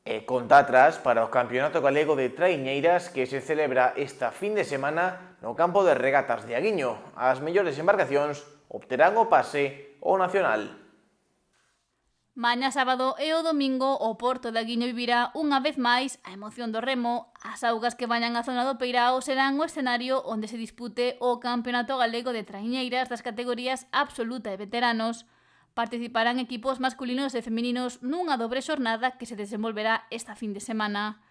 E conta atrás para o Campeonato Galego de Traiñeiras que se celebra esta fin de semana no campo de regatas de Aguiño. As mellores embarcacións obterán o pase ao Nacional. Mañá sábado e o domingo o Porto de Aguiño vivirá unha vez máis a emoción do remo. As augas que bañan a zona do Peirao serán o escenario onde se dispute o Campeonato Galego de Traiñeiras das categorías absoluta e veteranos. Participarán equipos masculinos e femininos nunha dobre xornada que se desenvolverá esta fin de semana.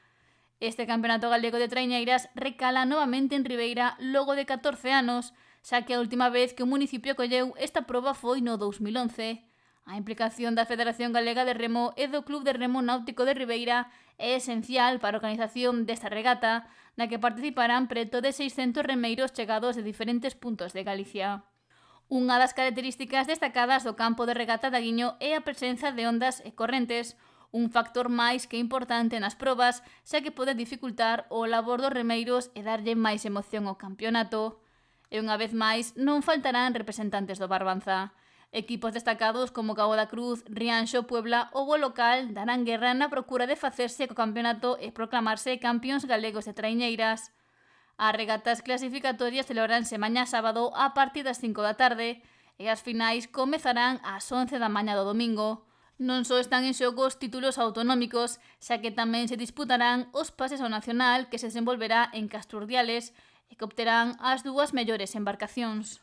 Este Campeonato Galego de Traiñeiras recala novamente en Ribeira logo de 14 anos, xa que a última vez que o municipio colleu esta proba foi no 2011. A implicación da Federación Galega de Remo e do Club de Remo Náutico de Ribeira é esencial para a organización desta regata, na que participarán preto de 600 remeiros chegados de diferentes puntos de Galicia. Unha das características destacadas do campo de regata de Aguiño é a presenza de ondas e correntes, un factor máis que importante nas probas, xa que pode dificultar o labor dos remeiros e darlle máis emoción ao campeonato. E unha vez máis, non faltarán representantes do Barbanza. Equipos destacados como Cabo da Cruz, Rianxo, Puebla ou o local darán guerra na procura de facerse co campeonato e proclamarse campións galegos de traiñeiras. As regatas clasificatorias celebranse mañá sábado a partir das 5 da tarde e as finais comezarán ás 11 da mañá do domingo. Non só están en xogo os títulos autonómicos, xa que tamén se disputarán os pases ao nacional que se desenvolverá en Casturdiales e que obterán as dúas mellores embarcacións.